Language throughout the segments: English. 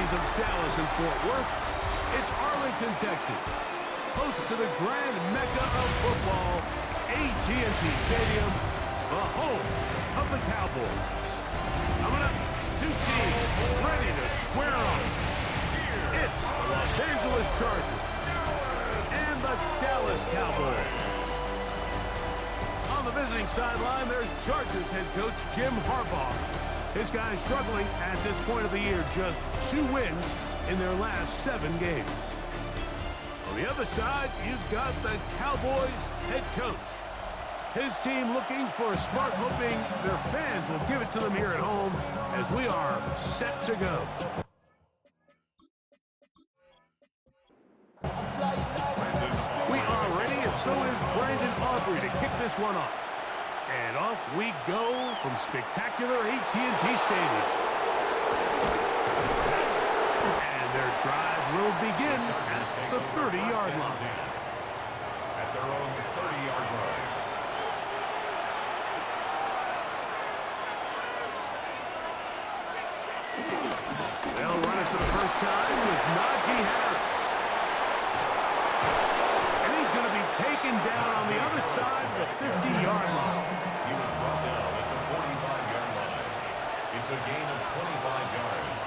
skies of Dallas and Fort Worth, it's Arlington, Texas. Host to the grand mecca of football, AT&T Stadium, the home of the Cowboys. Coming up, two teams ready to square off. It's the Los Angeles Chargers and the Dallas Cowboys. On the visiting sideline, there's Chargers head coach Jim Harbaugh. His guys struggling at this point of the year, just 2 wins in their last 7 games. On the other side, you've got the Cowboys head coach. His team looking for a spark, hoping their fans will give it to them here at home as we are set to go. We are ready, and so is Brandon Aubrey to kick this one off. And off we go from spectacular AT&T Stadium. And their drive will begin at the 30-yard line. At their own 30-yard line. They'll run it for the first time with Najee Harris. And he's going to be taken down on the other side of the 50-yard line. He was brought down at the 45-yard line. It's a gain of 25 yards.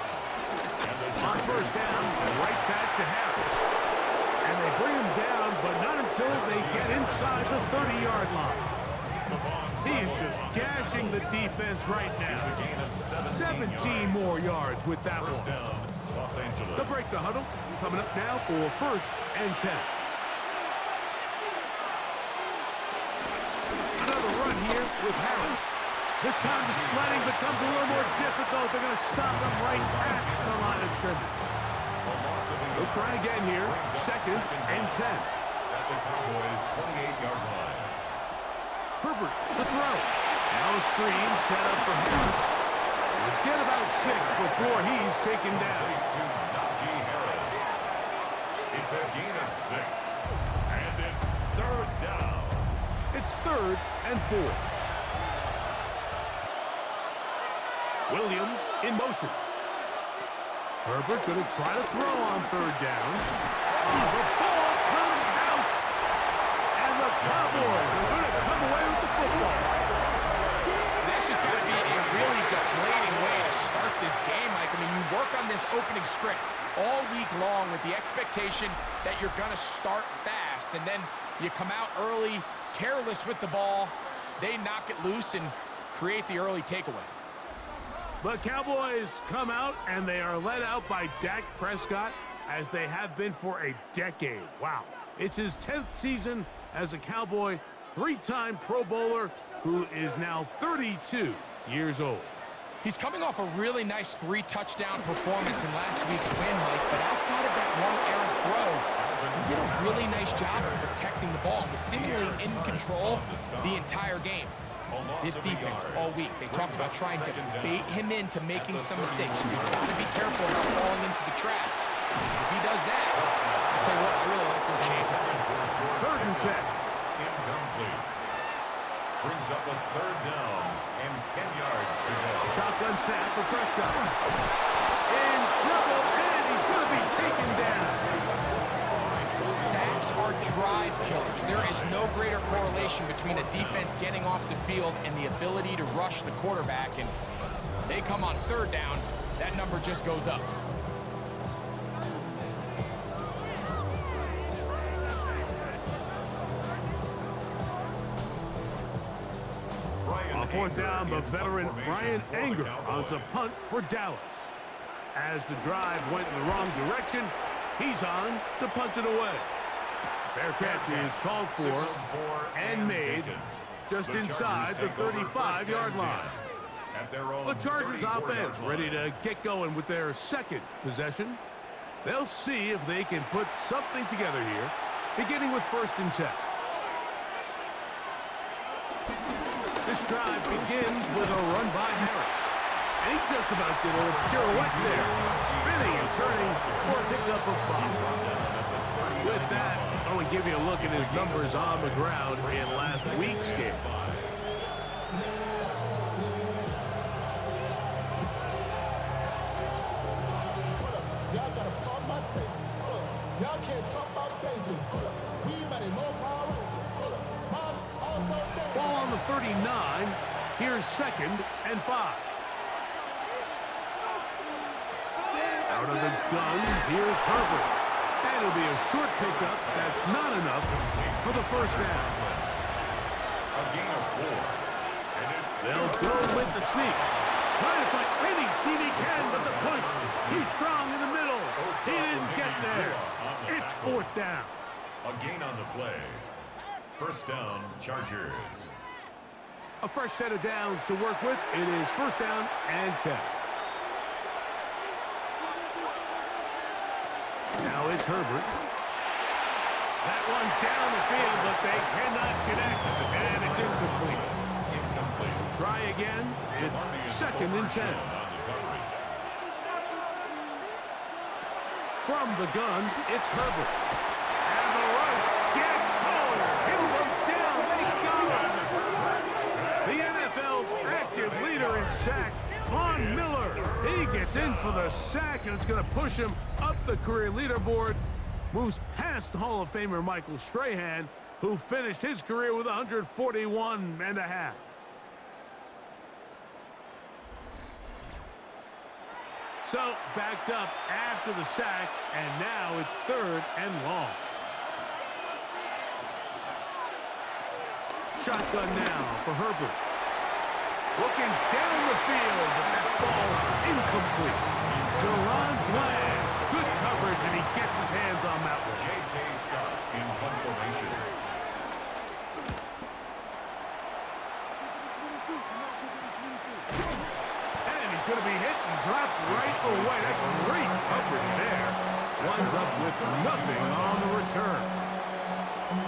On first down, right back to Harris. And they bring him down, but not until they get inside the 30-yard line. He is just gashing the defense right now. 17 more yards with that one. They'll break the huddle. Coming up now for 1st and 10. Another run here with Harris. This time the sledding becomes a little more difficult. They're going to stop him right at the line of scrimmage. They'll try again here. 2nd and 10. At the Cowboys' 28-yard line. Herbert to throw. Now a screen set up for Harris. He'll get about 6 before he's taken down. To Najee Harris. It's a gain of 6. And it's 3rd down. It's 3rd and 4. Williams in motion. Herbert going to try to throw on 3rd down. The ball comes out. And the Cowboys are going to come away with the football. That's just got to be a really deflating way to start this game, Mike. I mean, you work on this opening script all week long with the expectation that you're going to start fast, and then you come out early, careless with the ball. They knock it loose and create the early takeaway. The Cowboys come out, and they are led out by Dak Prescott, as they have been for a decade. Wow. It's his 10th season as a Cowboy, 3-time Pro Bowler, who is now 32 years old. He's coming off a really nice 3-touchdown performance in last week's win, Mike, but outside of that one errant throw, he did a really nice job of protecting the ball and was seemingly in control the entire game. This defense all week, they talked about trying to bait him into making some mistakes, so he's got to be careful about falling into the trap. If he does that, I'll tell you what, I really like their chances. 3rd and 10. Incomplete. Brings up a 3rd down and 10 yards to go. Shotgun snap for Prescott. In trouble, and he's going to be taken down. Sacks are drive killers. There is no greater correlation between a defense getting off the field and the ability to rush the quarterback. And they come on 3rd down, that number just goes up. On 4th down, the veteran Brian Anger on a punt for Dallas. As the drive went in the wrong direction, he's on to punt it away. Fair catch is called for and made just inside the 35-yard line. The Chargers offense ready to get going with their 2nd possession. They'll see if they can put something together here, beginning with 1st and 10. This drive begins with a run by Harris. And he just about did a little pirouette there, spinning and turning for a pickup of 5. With that, I want to give you a look at his numbers on the ground in last week's game. Ball on the 39. Here's 2nd and 5. Out of the gun, here's Herbert. That'll be a short pickup. That's not enough for the first down. A gain of 4. And it's They'll go with the sneak. Trying to find any seam he can, but the push is too strong in the middle. He didn't get there. It's 4th down. a gain on the play. First down, Chargers. A fresh set of downs to work with. It is 1st down and 10. Now it's Herbert. That one down the field, but they cannot connect. And it's incomplete. Try again. It's 2nd and 10. From the gun, it's Herbert. And the rush gets home. He'll go down. They got him. The NFL's active leader in sacks, Von Miller. He gets in for the sack, and it's going to push him up the career leaderboard. Moves past Hall of Famer Michael Strahan, who finished his career with 141 and a half. So, backed up after the sack, and now it's 3rd and long. Shotgun now for Herbert. Looking down the field, but that ball's incomplete. Deron Bland, good coverage, and he gets his hands on that one. J.K. Scott in punt formation. And he's going to be hit and dropped right away. That's great coverage there. Winds up with nothing on the return.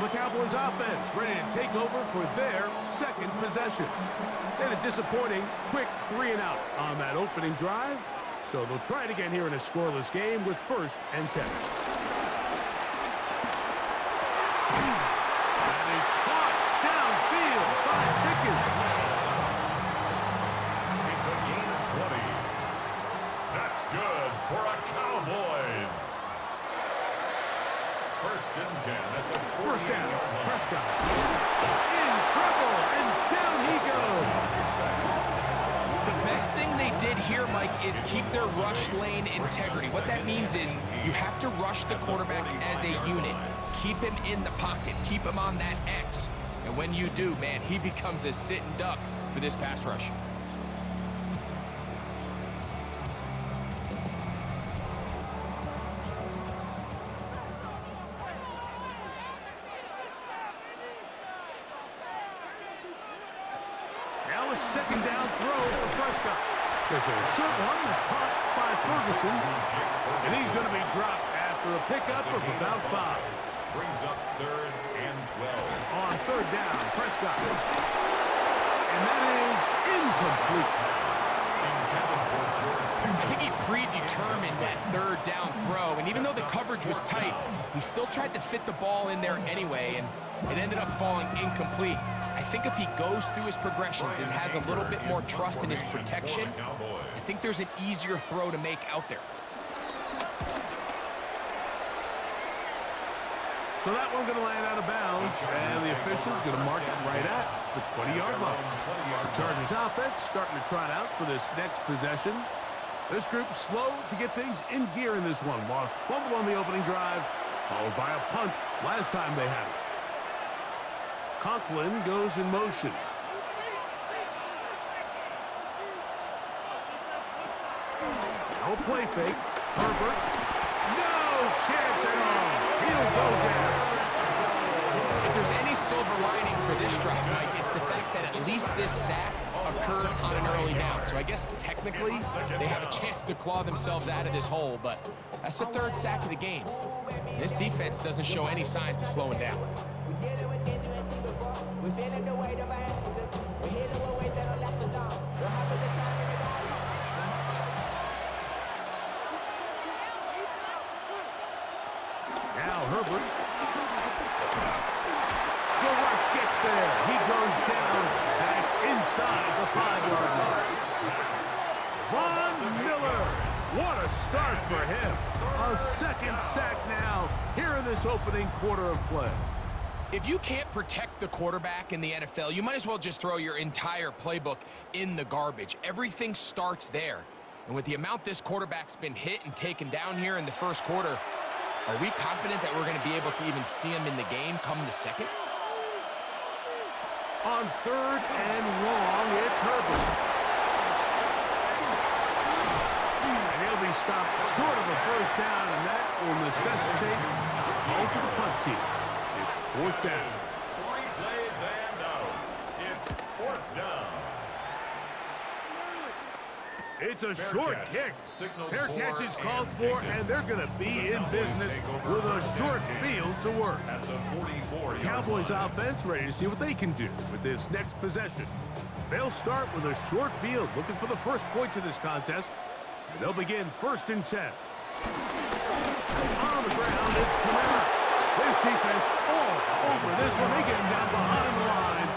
The Cowboys offense ready to take over for their 2nd possession. They had a disappointing quick 3-and-out on that opening drive. So they'll try it again here in a scoreless game with 1st and 10. That is caught downfield by Pickens. It's a gain of 20. That's good for a Cowboys. 1st and 10 at the 1st down, line. Prescott. In trouble, and down he goes. The best thing they did here, Mike, is keep their rush lane integrity. What that means is you have to rush the quarterback as a unit. Keep him in the pocket. Keep him on that X. And when you do, man, he becomes a sitting duck for this pass rush. Now a 2nd down throw for Prescott. There's a short one that's caught by Ferguson. And he's going to be dropped after a pickup of about 5. Brings up 3rd and 12. On 3rd down, Prescott. And that is incomplete. I think he predetermined that 3rd down throw, and even though the coverage was tight, he still tried to fit the ball in there anyway, and it ended up falling incomplete. I think if he goes through his progressions and has a little bit more trust in his protection, I think there's an easier throw to make out there. So that one going to land out of bounds, and the official's going to mark it right at the 20-yard line. The Chargers offense starting to trot out for this next possession. This group slow to get things in gear in this one. Lost fumble on the opening drive, followed by a punt last time they had it. Conklin goes in motion. Now a play fake. Herbert. No chance at all. He'll go down. If there's any silver lining for this drive, Mike, it's the fact that at least this sack occurred on an early down. So I guess technically they have a chance to claw themselves out of this hole, but that's the 3rd sack of the game. This defense doesn't show any signs of slowing down. We feeling the weight of our ancestors. We hear the weight that'll last for long. Don't have a good time, everybody. Now Herbert. The rush gets there. He goes down back inside the 5-yard line. Von Miller What a start for him. A second sack now here in this opening quarter of play. If you can't protect the quarterback in the NFL, you might as well just throw your entire playbook in the garbage. Everything starts there. And with the amount this quarterback's been hit and taken down here in the first quarter, are we confident that we're going to be able to even see him in the game come the second? On third and long, it's Herbert. And he'll be stopped short of a first down, and that will necessitate a call to the punt team. It's fourth down. 3 plays and out. It's fourth down. It's a short kick. Fair catch is called for, and they're going to be in business with a short field to work. At the 44-yard Cowboys line. offense ready to see what they can do with this next possession. They'll start with a short field, looking for the first points of this contest, and they'll begin 1st and 10. On the ground, it's Kamara. This defense all over this one. They get him down behind the line.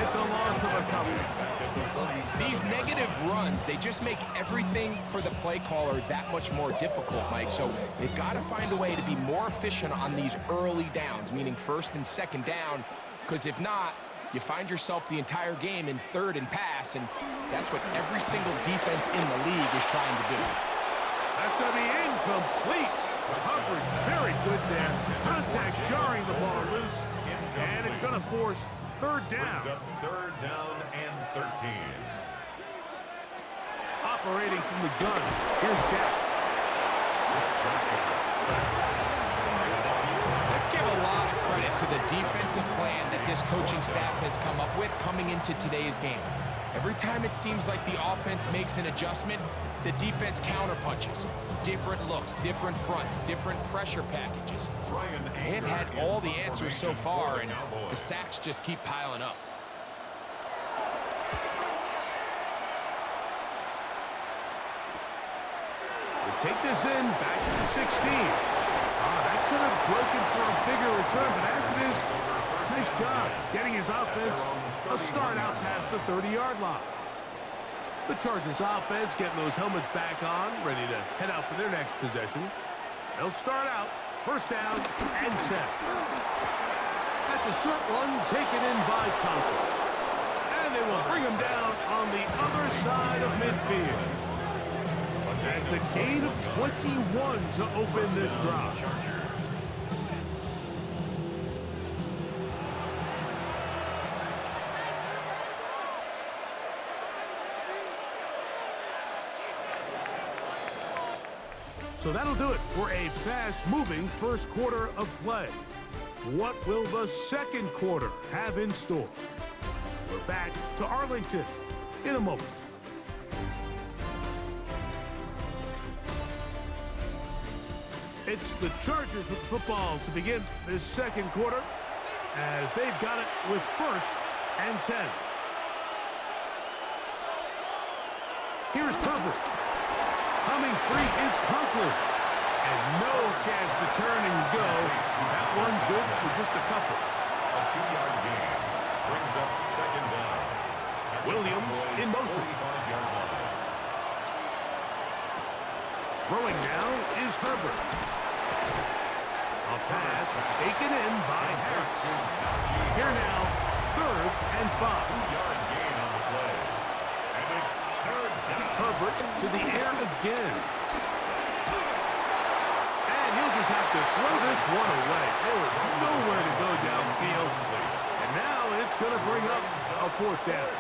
It's a loss of a couple. These negative runs, they just make everything for the play caller that much more difficult, Mike. So they've got to find a way to be more efficient on these early downs, meaning 1st and 2nd down, because if not, you find yourself the entire game in 3rd and pass, and that's what every single defense in the league is trying to do. That's going to be incomplete. Coverage very good there. Contact jarring the ball loose, and it's going to force 3rd down. Brings up 3rd down and 13. Operating from the gun, here's Dak. Let's give a lot of credit to the defensive plan that this coaching staff has come up with coming into today's game. Every time it seems like the offense makes an adjustment, the defense counterpunches. Different looks, different fronts, different pressure packages. They have had all the answers so far, and the sacks just keep piling up. They take this in, back to the 16. That could have broken for a bigger return, but as it is, nice job getting his offense a start out past the 30-yard line. The Chargers offense getting those helmets back on, ready to head out for their next possession. They'll start out, 1st down and 10. That's a short one taken in by Conklin. And they will bring him down on the other side of midfield. That's a gain of 21 to open this drive. So that'll do it for a fast-moving first quarter of play. What will the second quarter have in store? We're back to Arlington in a moment. It's the Chargers with football to begin this second quarter as they've got it with 1st and 10. Here's Herbert. Coming free is Conklin. And no chance to turn and go. That one good for just a couple. A 2-yard gain brings up 2nd down. Williams in motion. 45-yard line. Throwing now is Herbert. A pass taken in by Harris. Here now, 3rd and 5. 2-yard gain on the play. And it's 3rd down. Herbert to the air again. And he'll just have to throw this one away. There was nowhere to go downfield. And now it's going to bring up a 4th down.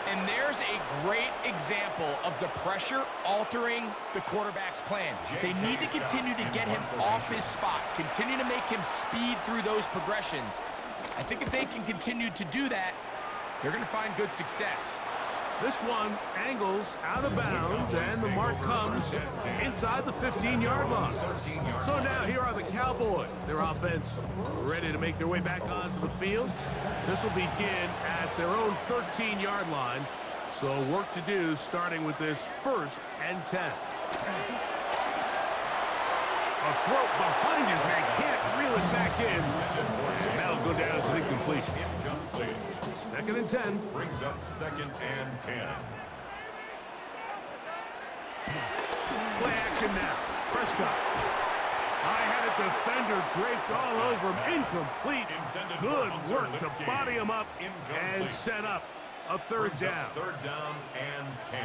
And there's a great example of the pressure altering the quarterback's plan. They need to continue to get him off his spot, continue to make him speed through those progressions. I think if they can continue to do that, they're going to find good success. This one angles out of bounds, and the mark comes inside the 15-yard line. So now here are the Cowboys. Their offense ready to make their way back onto the field. This will begin at their own 13-yard line. So work to do starting with this 1st and 10. A throw behind his man, can't reel it back in. And that'll go down as an incompletion. 2nd and 10. Brings up 2nd and 10. motion now. Prescott. I had a defender draped all over him. Incomplete. Good work to body him up and set up a third down. Third down and 10.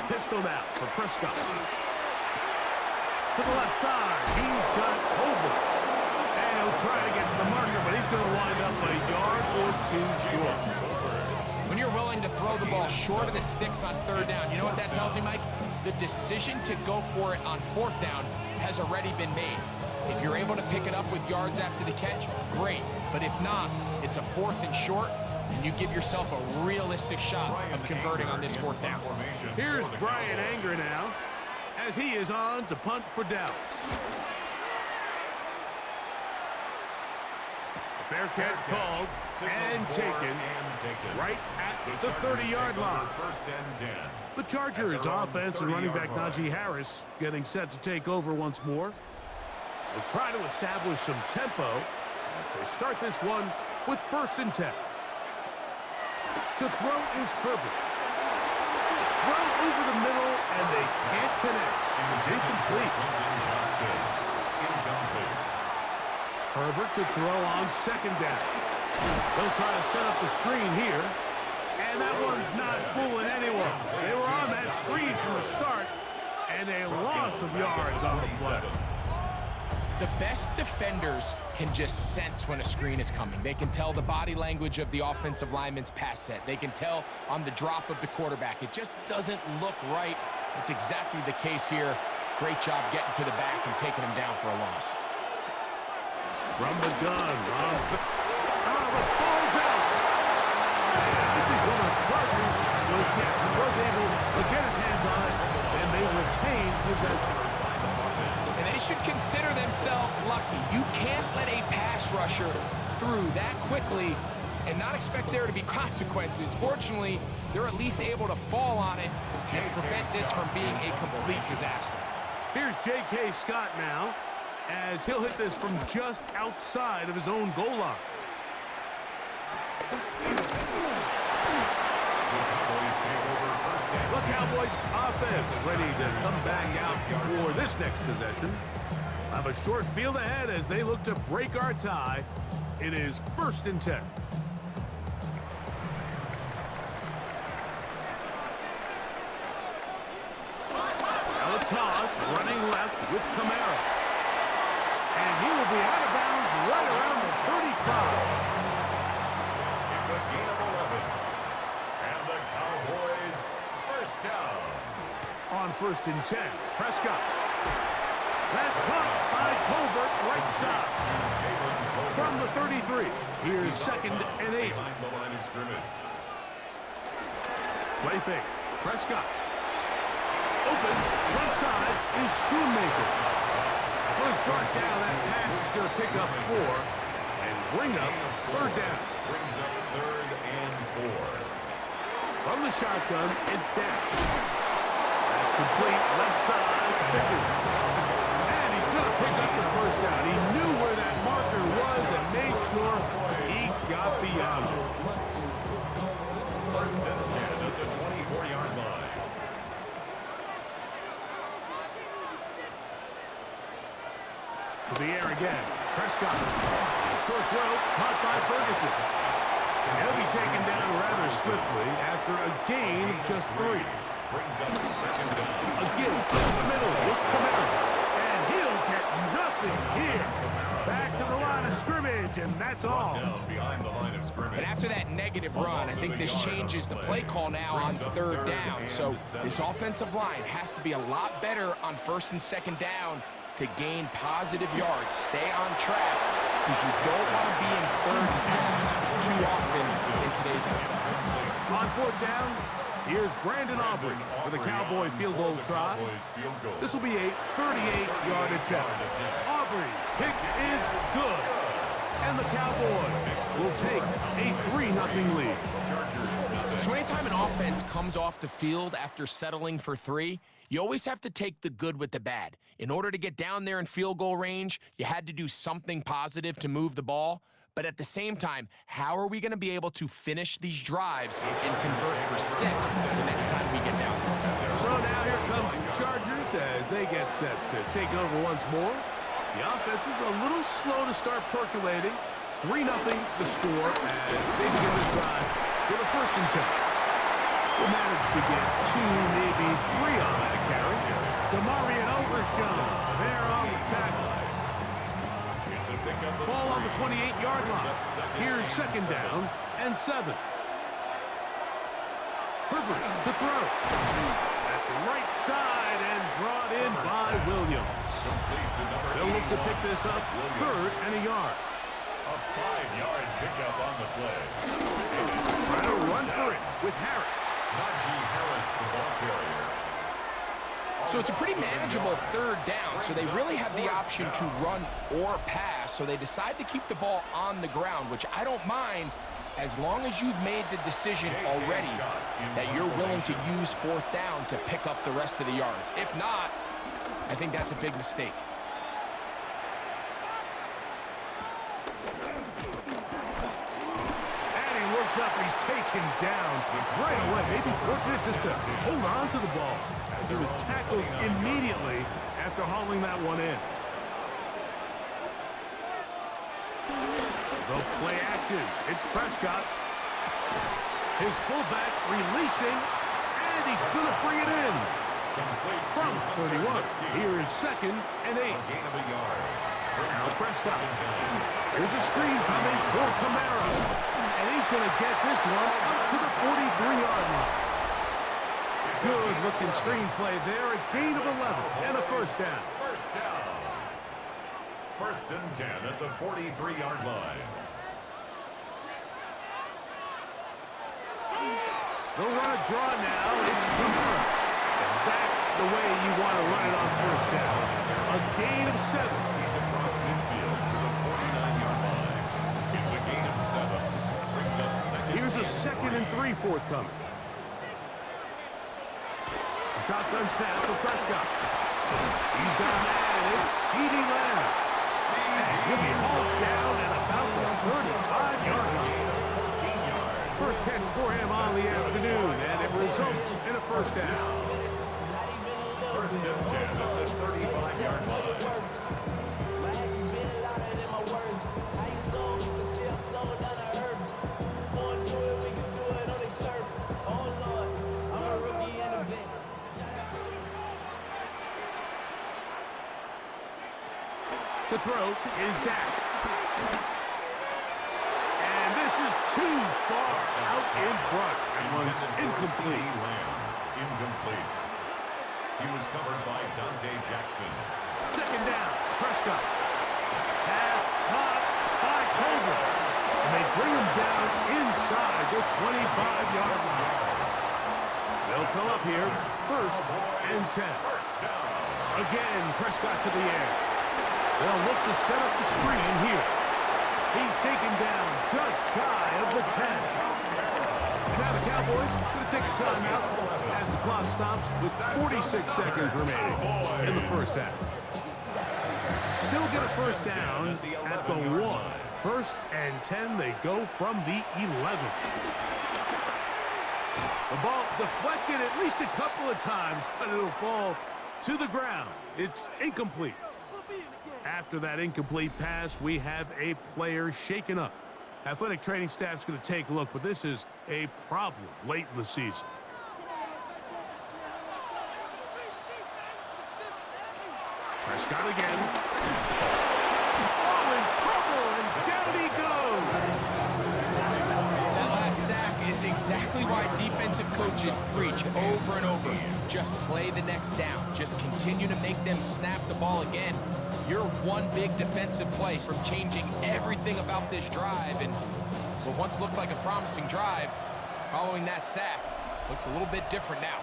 Pistol now for Prescott. To the left side. He's got Tolbert. And he'll try to get to the marker, but he's going to wind up a yard or two short. When you're willing to throw the ball short of the sticks on third down, you know what that tells me, Mike? The decision to go for it on fourth down has already been made. If you're able to pick it up with yards after the catch, great. But if not, it's a fourth and short, and you give yourself a realistic shot of converting on this fourth down. Here's Brian Anger now, as he is on to punt for Dallas. A fair catch called and taken right at the 30-yard line. First and 10. The Chargers offense and running back Najee Harris getting set to take over once more. They'll try to establish some tempo as they start this one with first and 10. To throw is Herbert. Throw over the middle, and they can't connect. It's incomplete. Incomplete. Herbert to throw on second down. They'll try to set up the screen here. And that one's not fooling anyone. They were on that screen from the start, and a loss of yards on the play. The best defenders can just sense when a screen is coming. They can tell the body language of the offensive lineman's pass set. They can tell on the drop of the quarterback. It just doesn't look right. It's exactly the case here. Great job getting to the back and taking him down for a loss. From the gun, the ball's out. I think one of the Chargers was, yes, he was able to get his hands on it, and they retained possession. And they should consider themselves lucky. You can't let a pass rusher through that quickly and not expect there to be consequences. Fortunately, they're at least able to fall on it and prevent this from being a complete disaster. Here's J.K. Scott now, as he'll hit this from just outside of his own goal line. The Cowboys offense ready to come back out for this next possession. Have a short field ahead as they look to break our tie. It is first and 10. Now a toss, running left with Kamara. And he will be out of bounds right around the 35. It's a gain of 11. And the Cowboys first down. On first and 10, Prescott. That's caught by Tolbert right side. From the 33, here's second and 8. Behind the line of scrimmage. Play fake. Prescott. Open. Left side is Schoonmaker. Was brought down. That pass is going to pick up 4 and bring up third down. Brings up third and 4. From the shotgun, it's down. That's complete. Left side to Pickens. And he's going to pick up the first down. He knew where that marker was and made sure he got beyond it. First and 10 at the 24-yard line. To the air again. Prescott. Short throw caught by Ferguson. And he'll be taken down rather swiftly after a gain of just 3. Brings up second down. Again, up the middle with Kamara. And he'll get nothing here. Back to the line of scrimmage, and that's all. Down behind the line of scrimmage. And after that negative run, I think this changes the play call now on third down. So this offensive line has to be a lot better on first and second down to gain positive yards. Stay on track, because you don't want to be in third and pass too often in today's NFL. On fourth down, here's Brandon Aubrey for the Cowboy field goal try. This will be a 38-yard attempt. Aubrey's kick is good. And the Cowboys will take a 3-0 lead. So anytime an offense comes off the field after settling for 3, you always have to take the good with the bad. In order to get down there in field goal range, you had to do something positive to move the ball. But at the same time, how are we going to be able to finish these drives and convert for 6 the next time we get down there? So now here comes the Chargers as they get set to take over once more. The offense is a little slow to start percolating. 3-0 the score as they begin this drive with a 1st and 10. We'll manage to get 2, maybe 3 on that carry. Demarion Overshown there on the tackle. Ball on the 28-yard line. Here's 2nd down and 7. Herbert to throw. That's right side and brought in by Williams. They'll look to pick this up 3rd and a yard. A 5-yard pickup on the play. Try to run for it with Harris. Najee Harris, the ball carrier. So it's a pretty manageable 3rd down, so they really have the option to run or pass, so they decide to keep the ball on the ground, which I don't mind as long as you've made the decision already that you're willing to use 4th down to pick up the rest of the yards. If not, I think that's a big mistake. Looks up, he's taken down right away. Maybe fortunate just to hold on to the ball. He was tackled immediately after hauling that one in. The play action. It's Prescott. His fullback releasing, and he's going to bring it in. From 31. Here is 2nd and 8. Now Prescott. There's a screen coming for Kamara. And he's going to get this one up to the 43-yard line. Good-looking screenplay there. A gain of 11 and a 1st down. 1st and 10 at the 43-yard line. They'll run a draw now. It's Kamara. And that's the way you want to run it on 1st down. A gain of 7. He's across midfield to the 49-yard line. It's a gain of 7. Here's a 2nd and 3 forthcoming. A shotgun snap for Prescott. He's got a man. It's CeeDee Lamb. And he'll be hauled down at about the 35-yard line. 1st catch for him on the afternoon, and it results in a 1st down. 1st and 10 at the 35-yard line. To throw is Dak. And this is too far out in front. And one's incomplete. Incomplete. He was covered by Dante Jackson. 2nd down. Prescott. Pass caught by Tolbert. And they bring him down inside the 25-yard line. They'll come up here 1st and 10. Again, Prescott to the air. They'll look to set up the screen here. He's taken down just shy of the 10. And now the Cowboys going to take a timeout as the clock stops with 46 seconds remaining in the 1st half. Still get a 1st down at the 1. 1st and 10, they go from the 11. The ball deflected at least a couple of times, but it'll fall to the ground. It's incomplete. After that incomplete pass, we have a player shaken up. Athletic training staff's going to take a look, but this is a problem late in the season. Prescott again. Oh, in trouble, and down he goes. That last sack is exactly why defensive coaches preach over and over. Just play the next down. Just continue to make them snap the ball again. You're one big defensive play from changing everything about this drive, and what once looked like a promising drive, following that sack, looks a little bit different now.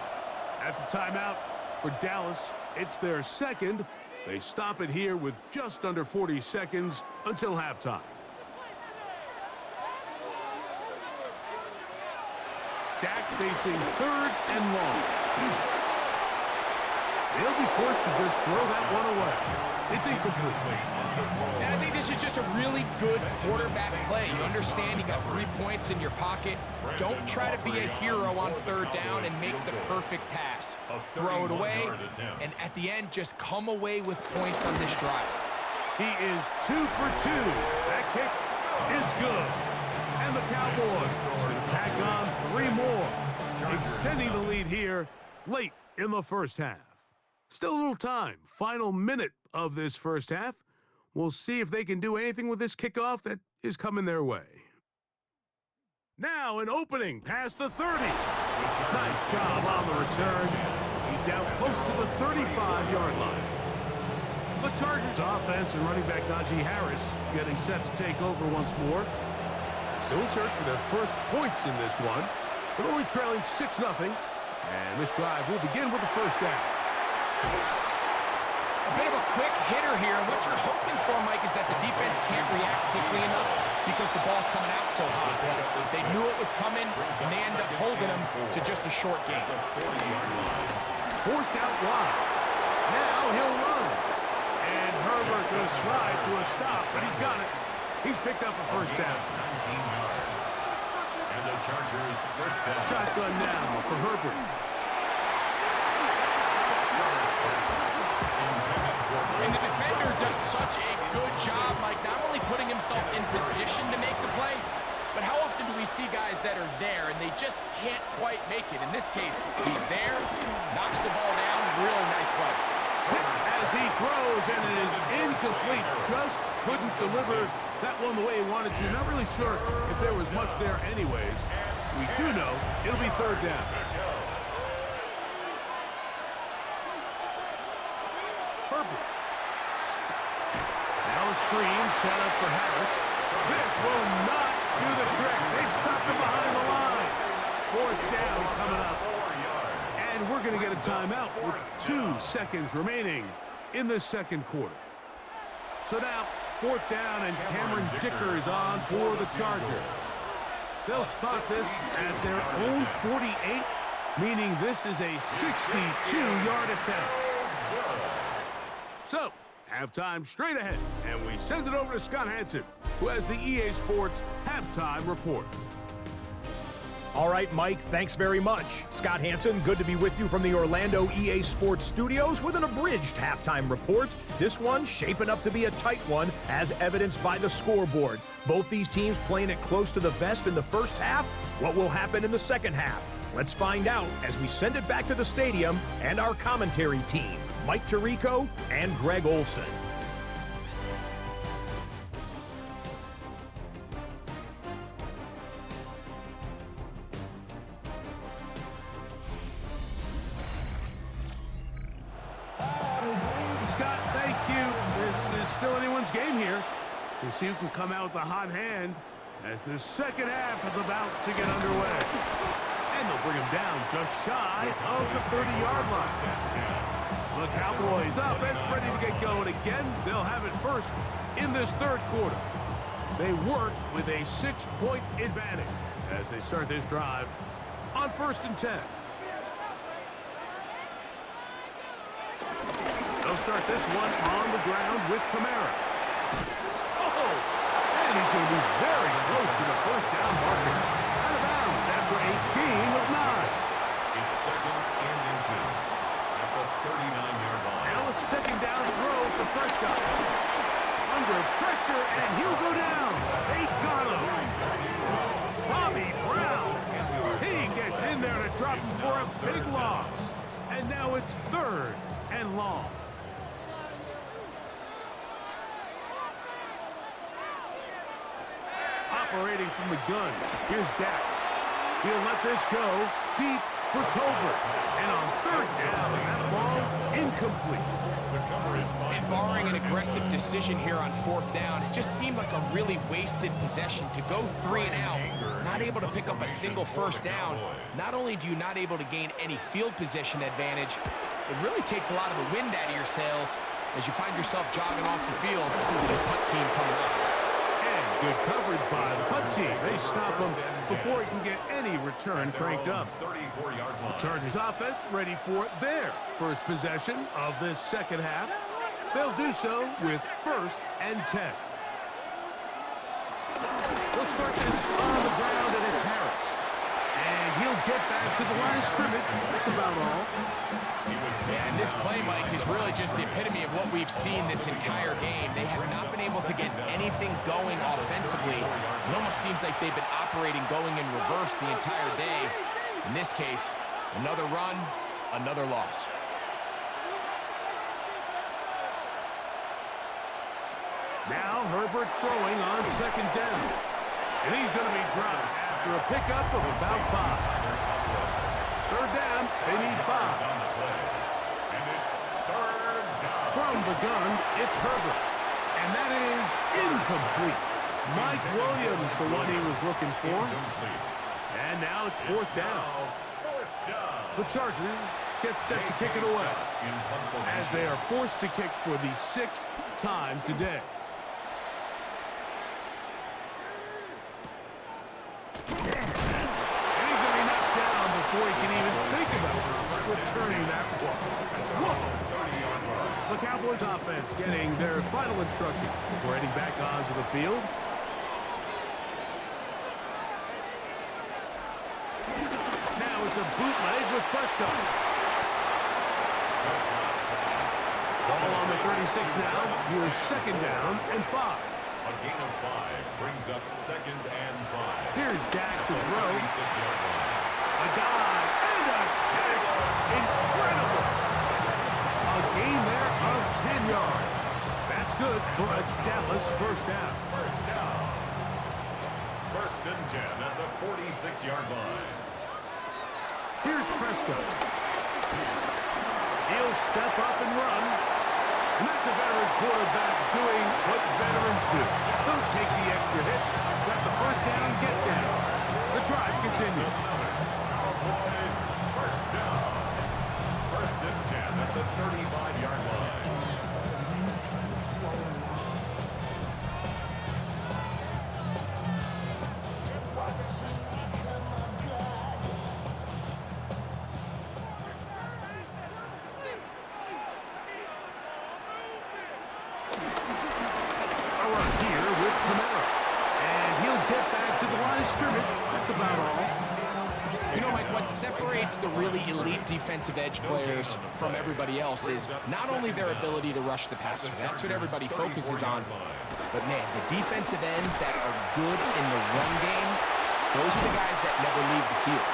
That's a timeout for Dallas. It's their 2nd. They stop it here with just under 40 seconds until halftime. Dak facing 3rd and long. They'll be forced to just throw that one away. It's incomplete. And I think this is just a really good quarterback play. You understand you got 3 points in your pocket. Don't try to be a hero on third down and make the perfect pass. Throw it away, and at the end, just come away with points on this drive. He is 2 for 2. That kick is good. And the Cowboys are going to tack on 3 more, extending the lead here late in the first half. Still a little time. Final minute of this first half. We'll see if they can do anything with this kickoff that is coming their way. Now an opening past the 30. Nice job on the return. He's down close to the 35-yard line. The Chargers offense and running back Najee Harris getting set to take over once more. Still in search for their first points in this one, but only trailing 6-0. And this drive will begin with the first down. A bit of a quick hitter here. What you're hoping for, Mike, is that the defense can't react quickly enough because the ball's coming out so hot. But they knew it was coming, and they end up holding them to just a short game. Forced out wide. Now he'll run. And Herbert going to slide to a stop, but he's got it. He's picked up a first down. 19 yards. And the Chargers first down. Shotgun now for Herbert. And the defender does such a good job, Mike, not only putting himself in position to make the play, but how often do we see guys that are there and they just can't quite make it? In this case, he's there, knocks the ball down, really nice play. As he throws, and it is incomplete. Just couldn't deliver that one the way he wanted to. Not really sure if there was much there anyways. We do know it'll be third down. Herbert. Now a screen set up for Harris. This will not do the trick. They've stopped him behind the line. Fourth down coming up. And we're going to get a timeout with 2 seconds remaining in the second quarter. So now, fourth down, and Cameron Dicker is on for the Chargers. They'll spot this at their own 48, meaning this is a 62-yard attempt. So, halftime straight ahead, and we send it over to Scott Hansen, who has the EA Sports halftime report. All right, Mike, thanks very much. Scott Hansen, good to be with you from the Orlando EA Sports studios with an abridged halftime report. This one shaping up to be a tight one, as evidenced by the scoreboard. Both these teams playing it close to the vest in the first half. What will happen in the second half? Let's find out as we send it back to the stadium and our commentary team, Mike Tirico and Greg Olson. Scott, thank you. This is still anyone's game here. We'll see who can come out with a hot hand as the second half is about to get underway. And they'll bring him down just shy of the 30-yard line. The Cowboys offense ready to get going again. They'll have it first in this third quarter. They work with a 6-point advantage as they start this drive on 1st and 10. They'll start this one on the ground with Kamara. Oh, and he's going to be very close to the first down marker. Out of bounds after a gain of 9. It's 2nd and inches at the 39-yard line. Now a second down throw for Prescott. Under pressure, and he'll go down. They got him. Bobby Brown. He gets in there to drop him for a big loss. And now it's 3rd and long. Operating from the gun, here's Dak. He'll let this go deep for Tolbert. And on 3rd down, that ball incomplete. And barring an aggressive decision here on 4th down, it just seemed like a really wasted possession to go 3 and out, not able to pick up a single first down. Not only do you not able to gain any field position advantage, it really takes a lot of the wind out of your sails as you find yourself jogging off the field with the punt team coming up. Good coverage by the punt team. They stop him before he can get any return cranked up. The Chargers offense ready for their first possession of this second half. They'll do so with 1st and 10. They'll start this on the ground, and it's Harris. And he'll get back to the line of scrimmage. That's about all. And this play, Mike, is really just the epitome of what we've seen this entire game. They have not been able to get anything going offensively. It almost seems like they've been operating going in reverse the entire day. In this case, another run, another loss. Now Herbert throwing on 2nd down. And he's going to be dropped after a pickup of about 5. 3rd down, they need 5. And it's 3rd down. From the gun, it's Herbert. And that is incomplete. Mike Williams, the one he was looking for. And now it's 4th down. The Chargers get set to kick it away, as they are forced to kick for the 6th time today. And he's going to be knocked down before he can even think about returning that one. Whoa! The Cowboys offense getting their final instruction before heading back onto the field. Now it's a bootleg with Prescott. Ball on the 36 now. Here's 2nd down and 5. A gain of 5 brings up 2nd and 5. Here's Dak to throw. 36-yard line. A dive and a catch. Incredible. A gain there of 10 yards. That's good for a Dallas 1st down. 1st down. 1st and 10 at the 46-yard line. Here's Prescott. He'll step up and run. And that's a veteran quarterback doing what veterans do. Don't take the extra hit. Let the 1st down get down. The drive continues. Cowboys 1st down. 1st and 10 at the 35-yard line. That's about all. You know, Mike, what separates the really elite defensive edge players from everybody else is not only their ability to rush the passer. That's what everybody focuses on. But, man, the defensive ends that are good in the run game, those are the guys that never leave the field.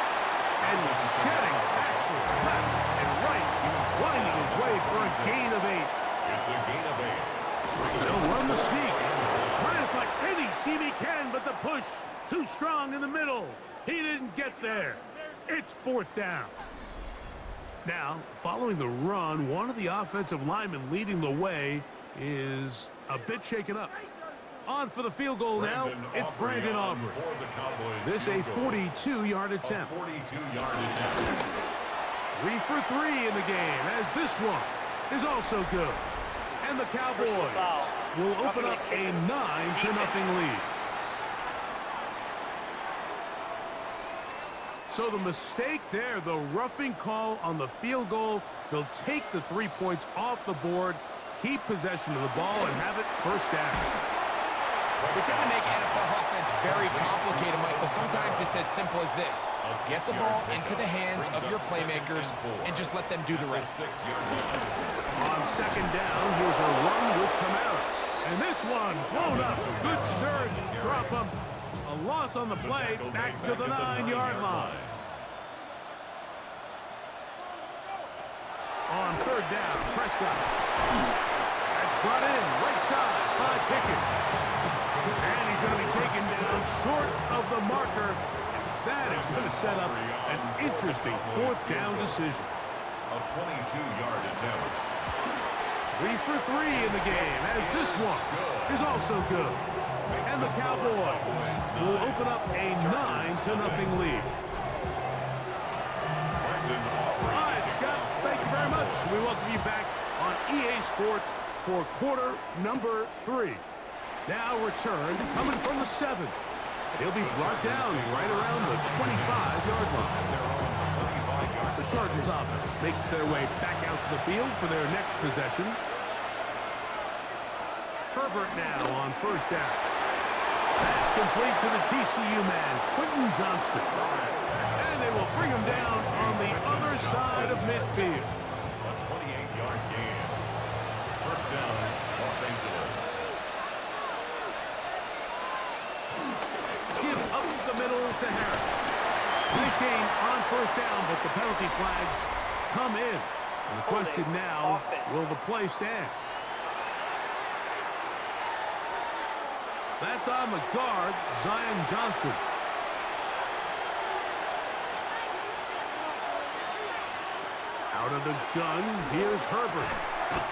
And shedding tackles left and right. He was winding his way for a gain of 8. It's a gain of 8. They'll run the sneak. Trying to find any seam he can, but the push too strong in the middle. He didn't get there. It's 4th down. Now, following the run, one of the offensive linemen leading the way is a bit shaken up. On for the field goal now, it's Brandon Aubrey. This a 42-yard attempt. 42-yard attempt. 3 for 3 in the game, as this one is also good. And the Cowboys will open up a 9-0 lead. So the mistake there, the roughing call on the field goal, they'll take the 3 points off the board, keep possession of the ball, and have it 1st down. They tend to make NFL offense very complicated, Mike, but sometimes it's as simple as this. Get the ball into the hands of your playmakers and just let them do the rest. On 2nd down, here's a run with Kamara. And this one blown up. Good surge. Drop him. A loss on the play. Back to the 9-yard line. On 3rd down, Prescott. That's brought in right side by Pickett. And he's going to be taken down short of the marker. That is going to set up an interesting 4th down decision. A 22-yard attempt. 3 for 3 in the game, as this one is also good. And the Cowboys will open up a 9-0 lead. All right, Scott, thank you very much. We welcome you back on EA Sports for quarter number 3. Now return coming from the 7. He'll be brought down right around the 25-yard line. The Chargers offense makes their way back out to the field for their next possession. Herbert now on first down. That's complete to the TCU man, Quentin Johnston. And they will bring him down on the other side of midfield. A 28-yard gain. First down, Los Angeles. Give up the middle to Harris. Nice gain on first down, but the penalty flags come in. And the question now, will the play stand? That's on the guard, Zion Johnson. Out of the gun, here's Herbert.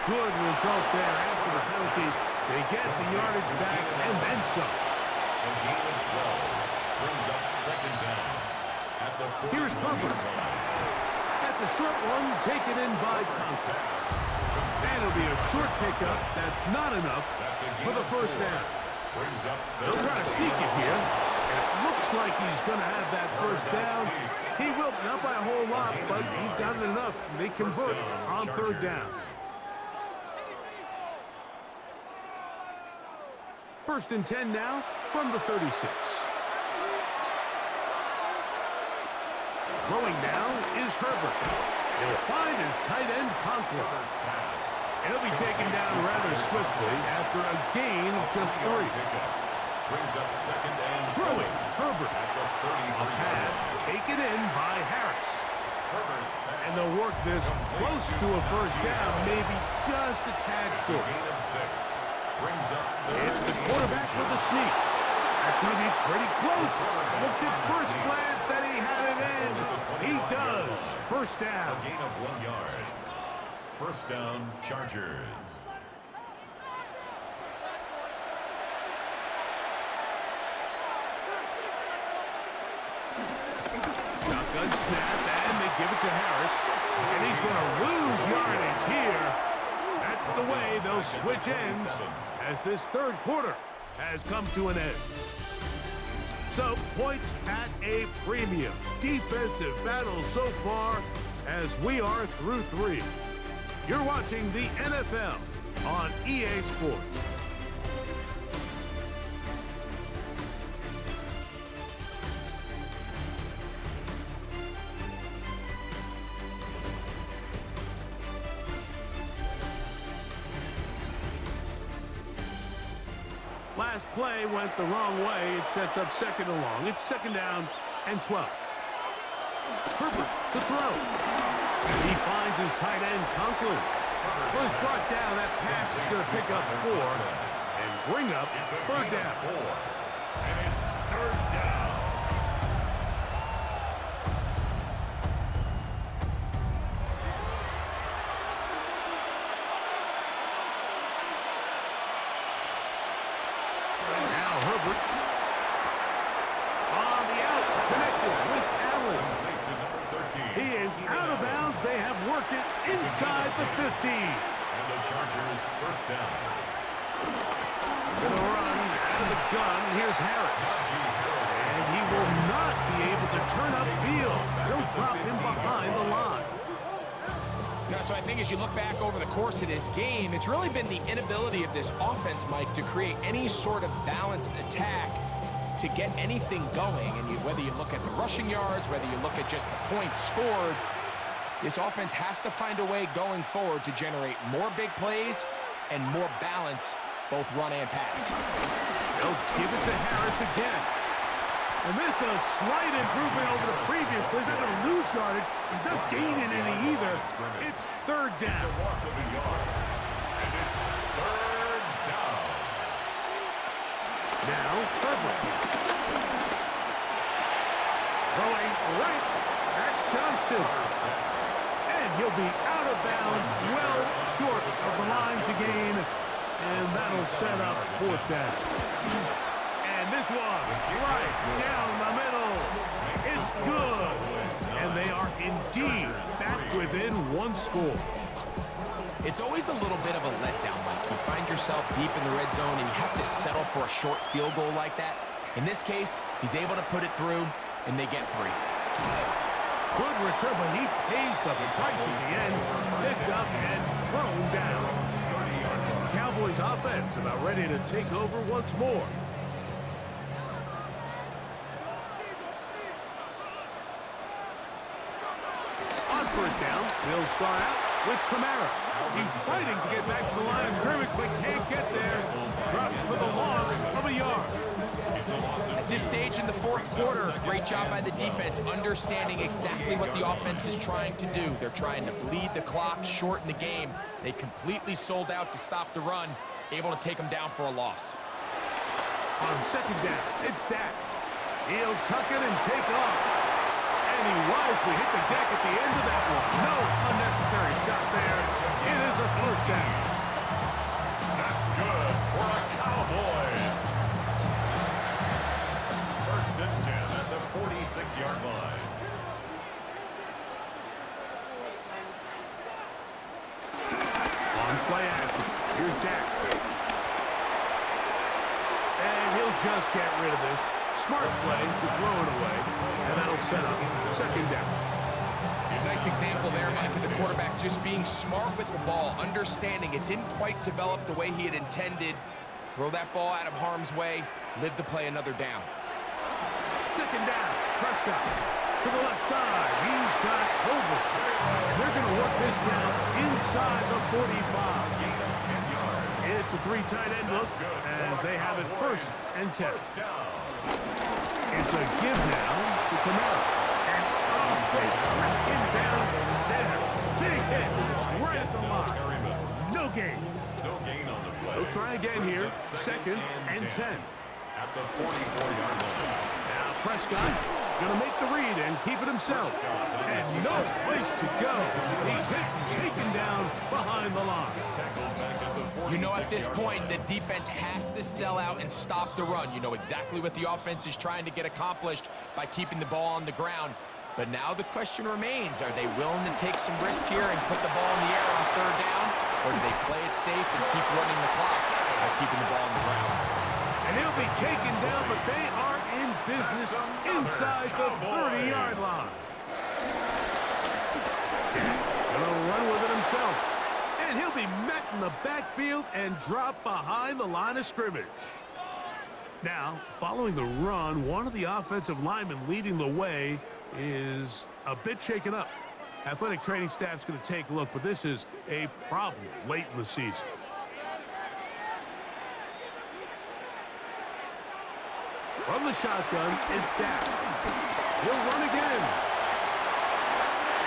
Good result there after the penalty. They get the yardage back and then some. A gain of 12 brings up second down at the 40. Here's Herbert. That's a short one taken in by Conklin. And it'll be a short pickup. That's not enough for the first down. Brings up They'll try to sneak it here. And it looks like he's going to have that first down. He will, not by a whole lot, but he's got it enough. They convert on third down. First and 10 now from the 36. Throwing now is Herbert. He'll find his tight end Conklin. He'll be taken down rather swiftly after a gain of just 3. Brings up second and Throwing Herbert. at the 33. A pass taken in by Harris. And they'll work this close to a first down, maybe just a tad short. Gain of 6. Brings up It's the quarterback with the sneak. That's going to be pretty close. Looked at first glance that he had it in. He does. First down. gain of 1 yard. First down, Chargers. Shotgun snap, and they give it to Harris. And he's going to lose yardage here. That's the way they'll switch ends as this third quarter has come to an end. So, points at a premium. Defensive battle so far as we are through 3. You're watching the NFL on EA Sports. Last play went the wrong way. It sets up second and long. It's second down and 12. Herbert to throw. He finds his tight end, Conklin. Was brought down. That pass is going to pick up 4 and bring up third down. 4. And it's third down. Now Herbert on the out, connected with Allen. To number 13. He is out of bounds. They have worked it inside the 50. And the Chargers first down. Going to run out of the gun. Here's Harris. And he will not be able to turn upfield. They'll drop him behind the line. No, so I think as you look back over the course of this game, it's really been the inability of this offense, Mike, to create any sort of balanced attack to get anything going. And whether you look at the rushing yards, whether you look at just the points scored, this offense has to find a way going forward to generate more big plays and more balance, both run and pass. They'll give it to Harris again. And this is a slight improvement over the previous. But he's not going to lose yardage. He's not gaining any either. It's third It's a down. loss of a yard. And it's third down. Now Herbert. Throwing right. That's Johnston. And he'll be out of bounds, well short of the line to gain. And that'll set up fourth down. And this one, right down the middle. It's good. And they are indeed back within 1 score. It's always a little bit of a letdown, Mike. You find yourself deep in the red zone and you have to settle for a short field goal like that. In this case, he's able to put it through, and they get 3. Good return, but he pays the price at the end. Picked up and thrown down. Cowboys offense about ready to take over once more. On first down, they'll start out with Kamara. He's fighting to get back to the line of scrimmage, but can't get there. Dropped for the loss of a yard. At this stage in the fourth quarter, great job by the defense, understanding exactly what the offense is trying to do. They're trying to bleed the clock, shorten the game. They completely sold out to stop the run, able to take them down for a loss. On second down, it's Dak. He'll tuck it and take off. And he wisely hit the deck at the end of that one. No unnecessary shot there. It is a first down. That's good for the Cowboys. First and 10 at the 46-yard line. On play action, here's Dak. And he'll just get rid of this. Smart plays to throw it away, and that'll set up second down. Nice example there, Mike, of the quarterback just being smart with the ball, understanding it didn't quite develop the way he had intended. Throw that ball out of harm's way, live to play another down. Second down, Prescott to the left side. He's got Tolbert. And they're going to work this down inside the 45. It's a three tight end look as they have it first and 10. It's a give now to Kamara. And they smack him down there. Big hit right at the line. No gain. No gain on the play. They'll try again here. Second and 10. At the 44-yard line. Now Prescott going to make the read and keep it himself. And no place to go. He's hit and taken down behind the line. You know, at this point, the defense has to sell out and stop the run. You know exactly what the offense is trying to get accomplished by keeping the ball on the ground. But now the question remains, are they willing to take some risk here and put the ball in the air on third down? Or do they play it safe and keep running the clock by keeping the ball on the ground? And he'll be taken down, but they are in business inside the 30-yard line. Gonna run with it himself. And he'll be met in the backfield and dropped behind the line of scrimmage. Now, following the run, one of the offensive linemen leading the way is a bit shaken up. Athletic training staff's going to take a look, but this is a problem late in the season. From the shotgun, it's Dak. He'll run again.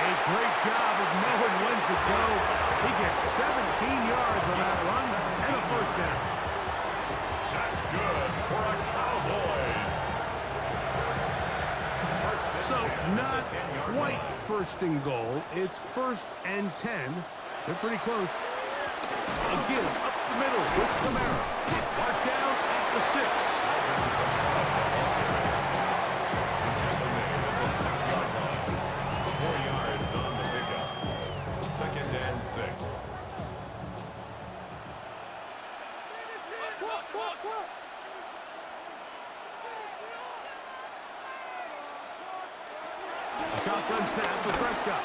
A great job of knowing when to go. He gets 17 yards on that run and a first down. That's good for the Cowboys. So not quite first and goal. It's first and 10. They're pretty close. A give up the middle with Kamara. Marked down at the 6. 6-yard line. 4 yards on the pickup. Second and 6. Shotgun snap for Prescott.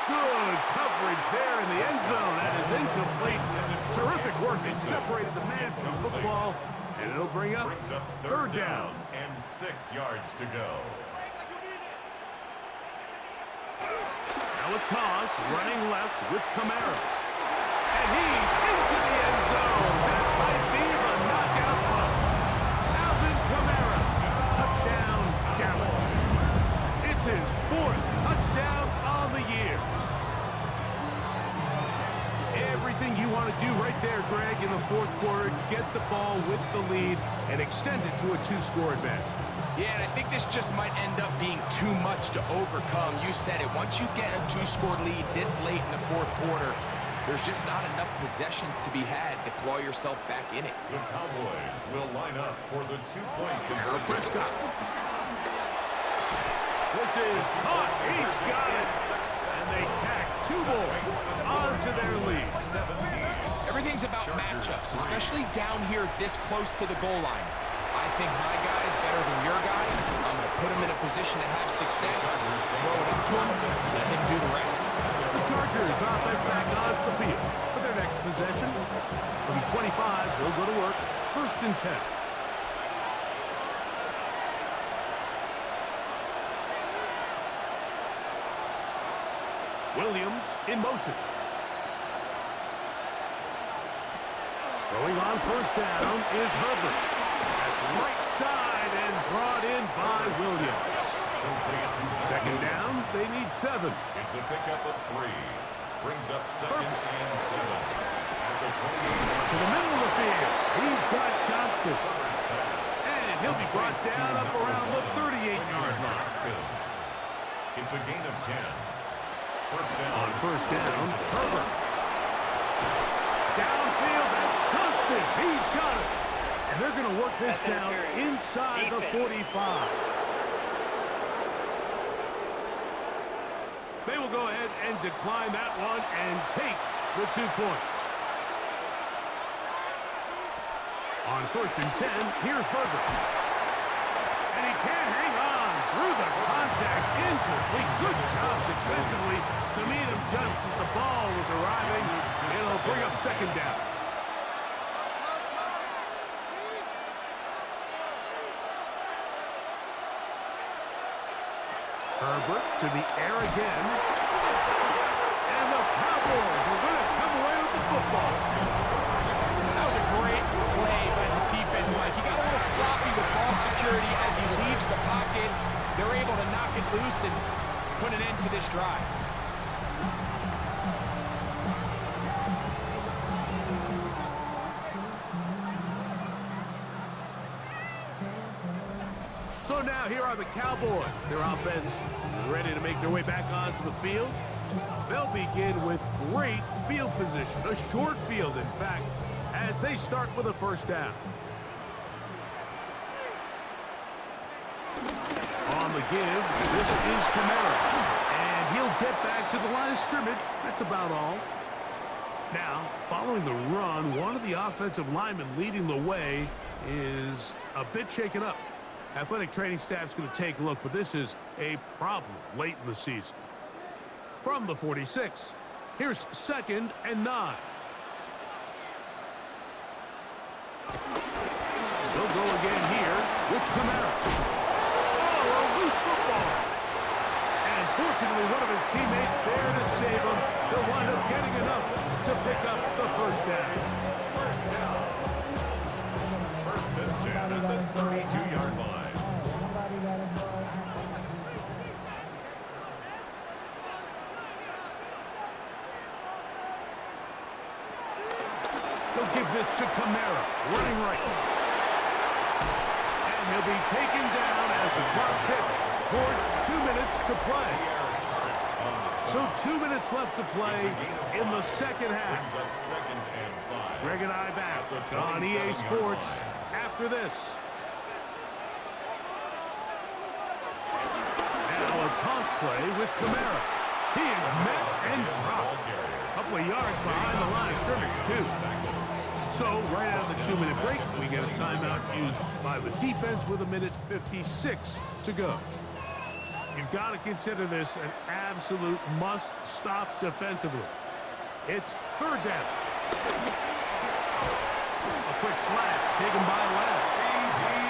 Good coverage there in the end zone. That is incomplete. Terrific work. They separated the man from the football, and it'll bring up third down. And 6 yards to go. Now a toss, running left with Kamara. And he's into the end zone. That might be the knockout punch. Alvin Kamara. Touchdown, Dallas. It's his 4th touchdown on the year. Everything you want to do right there, Greg, in the fourth quarter, get the ball with the lead and extend it to a 2-score advantage. Yeah, and I think this just might end up being too much to overcome. You said it. Once you get a 2-score lead this late in the fourth quarter, there's just not enough possessions to be had to claw yourself back in it. The Cowboys will line up for the 2-point conversion. Prescott. This is caught. He's got it. And they tack 2 more onto their lead. Everything's about matchups, especially down here this close to the goal line. I think my guy is better than your guy. I'm going to put him in a position to have success, throw it up to him, let him do the rest. The Chargers offense back onto the field for their next possession. From 25, he'll go to work. 1st and 10. Williams in motion. Throwing on 1st down is Herbert. That's right side and brought in by Williams. 2nd down, they need 7. It's a pickup of 3. Brings up 2nd and 7. At the 28. To the middle of the field. He's got Johnston. And he'll be brought down up around the 38-yard line. It's a gain of 10. 1st down. On 1st down, Herbert. Downfield, that's Johnston. He's got it. And they're going to work this down inside the 45. They will go ahead and decline that one and take the 2 points. On 1st and 10, here's Herbert. And he can't hang on through the contact. Incomplete. Good job defensively to meet him just as the ball was arriving. It'll bring up 2nd down. Herbert to the air again. And the Cowboys are going to come away with the football. That was a great play by the defense, Mike. He got a little sloppy with ball security as he leaves the pocket. They're able to knock it loose and put an end to this drive. So now here are the Cowboys. Their offense ready to make their way back onto the field. They'll begin with great field position, a short field, in fact, as they start with a 1st down. On the give, this is Kamara, and he'll get back to the line of scrimmage. That's about all. Now, following the run, one of the offensive linemen leading the way is a bit shaken up. Athletic training staff's going to take a look, but this is a problem late in the season. From the 46, here's 2nd and 9. They'll go again here with Kamara. Oh, a loose football. And fortunately, one of his teammates there to save him. They'll wind up getting enough to pick up the 1st down. 1st down. 1st and 10 at the 32-yard line. They'll give this to Kamara, running right. And he'll be taken down as the clock ticks towards 2 minutes to play. So 2 minutes left to play in the 2nd half. Greg and I back on EA Sports after this. Now a toss play with Kamara. He is met and dropped. A couple of yards behind the line of scrimmage, too. So, right out of the 2-minute break, we get a timeout used by the defense with 1:56 to go. You've got to consider this an absolute must-stop defensively. It's 3rd down. A quick slap taken by West.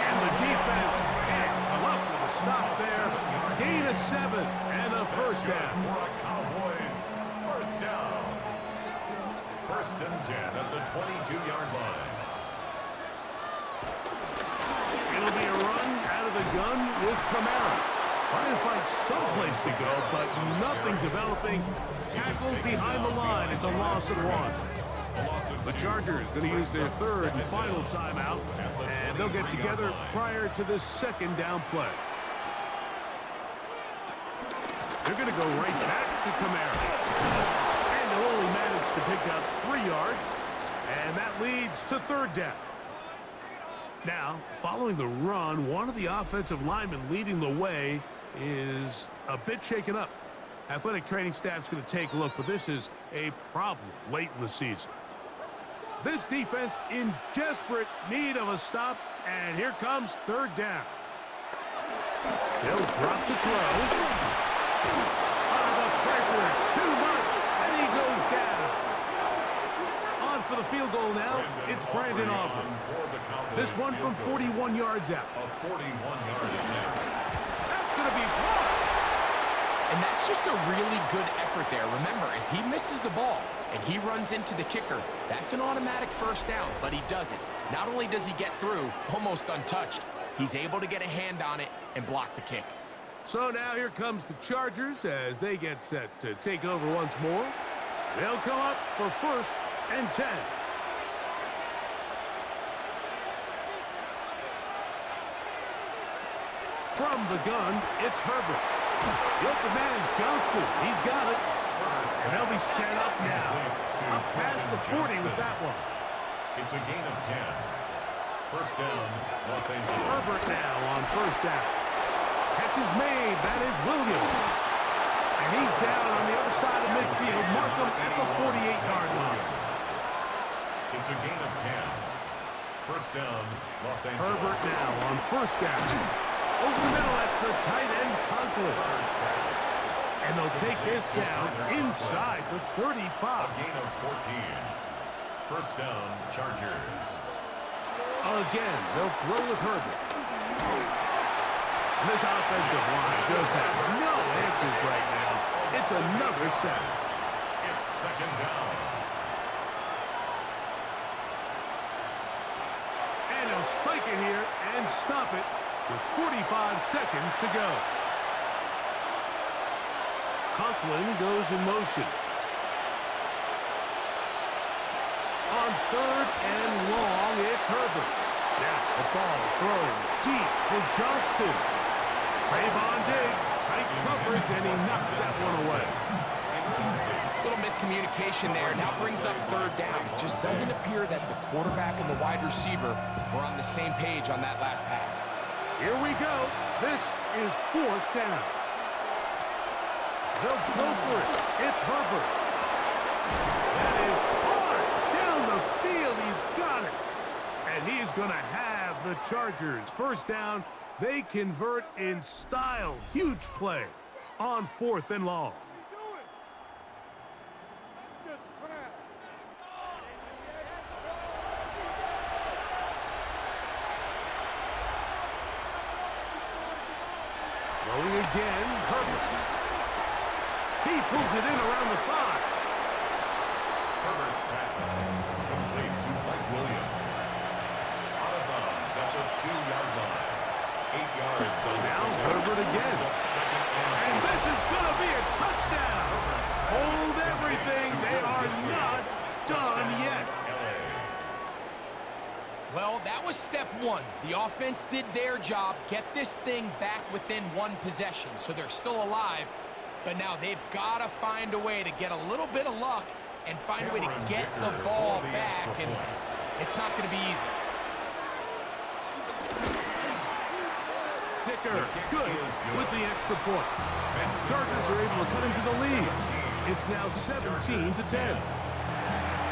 And the defense can't come up with a stop there. Gain of 7 and a 1st down. Cowboys, 1st down. 1st and 10 at the 22-yard line. It'll be a run out of the gun with Kamara. Trying to find some place to go, but nothing developing. Tackled behind the line. It's a loss of 1. The Chargers going to use their 3rd and final timeout, and they'll get together prior to this 2nd down play. They're going to go right back to Kamara. And they'll only manage to pick up 3 yards, and that leads to 3rd down. Now, following the run, one of the offensive linemen leading the way is a bit shaken up. Athletic training staff's going to take a look, but this is a problem late in the season. This defense in desperate need of a stop, and here comes 3rd down. They'll drop to throw. Under the pressure, too much, and he goes down. On for the field goal now. It's Brandon Aubrey. This one from 41 yards out. A 41-yard attempt. That's going to be blocked. And that's just a really good effort there. Remember, if he misses the ball and he runs into the kicker, that's an automatic first down, but he doesn't. Not only does he get through, almost untouched, he's able to get a hand on it and block the kick. So now here comes the Chargers as they get set to take over once more. They'll come up for 1st and 10. From the gun, it's Herbert. The open man is Johnston. He's got it. And they'll be set up now. Up past the 40 with that one. It's a gain of 10. First down, Los Angeles. Herbert now on 1st down. Catch is made. That is Williams. And he's down on the other side of midfield. Mark him at the 48-yard line. It's a gain of 10. First down, Los Angeles. Herbert now on 1st down. Over the middle, that's the tight end, Conklin. And they'll take this down inside the 35. A gain of 14. First down, Chargers. Again, they'll throw with Herbert. And this offensive line just has no answers right now. It's another sack. It's 2nd down. And he'll spike it here and stop it with 45 seconds to go. Conklin goes in motion. On 3rd and long, it's Herbert. Now the ball thrown deep for Johnston. Trayvon Diggs, tight coverage, and he knocks that one away. Little miscommunication there. Now brings up 3rd down. It just doesn't appear that the quarterback and the wide receiver were on the same page on that last pass. Here we go. This is 4th down. They'll go for it. It's Herbert. That is hard. Down the field. He's got it. And he's going to have the Chargers. 1st down. They convert in style. Huge play on 4th and long. Throwing again, Herbert. He pulls it in around the 5. Herbert's pass. Complete to Mike Williams. Out of bounds at the 2-yard line. 8 yards on Now Herbert again. And this is going to be a touchdown. Hold everything. They are not done yet. Well, that was step 1. The offense did their job, get this thing back within 1 possession, so they're still alive. But now they've got to find a way to get a little bit of luck and find a way to get the ball back, and it's not going to be easy. Dicker, good with the extra point. And the Chargers are able to cut into the lead. It's now 17-10.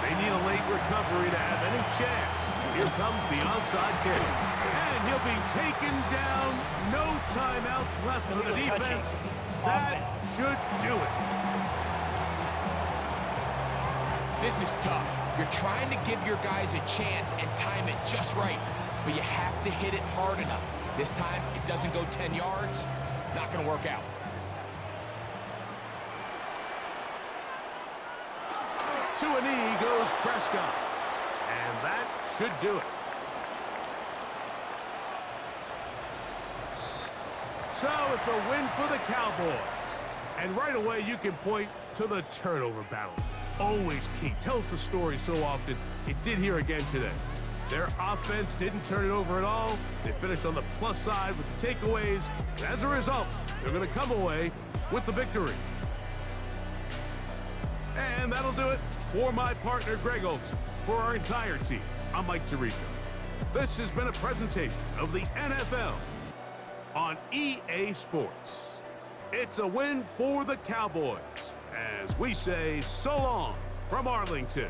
They need a late recovery to have any chance. Here comes the onside kick. And he'll be taken down. No timeouts left for the defense. That should do it. This is tough. You're trying to give your guys a chance and time it just right, but you have to hit it hard enough. This time, it doesn't go 10 yards. Not going to work out. To a knee goes Prescott. And that should do it. So it's a win for the Cowboys. And right away, you can point to the turnover battle. Always key. Tells the story so often. It did here again today. Their offense didn't turn it over at all. They finished on the plus side with the takeaways. And as a result, they're going to come away with the victory. And that'll do it for my partner, Greg Olson. For our entire team, I'm Mike Tirico. This has been a presentation of the NFL on EA Sports. It's a win for the Cowboys, as we say so long from Arlington.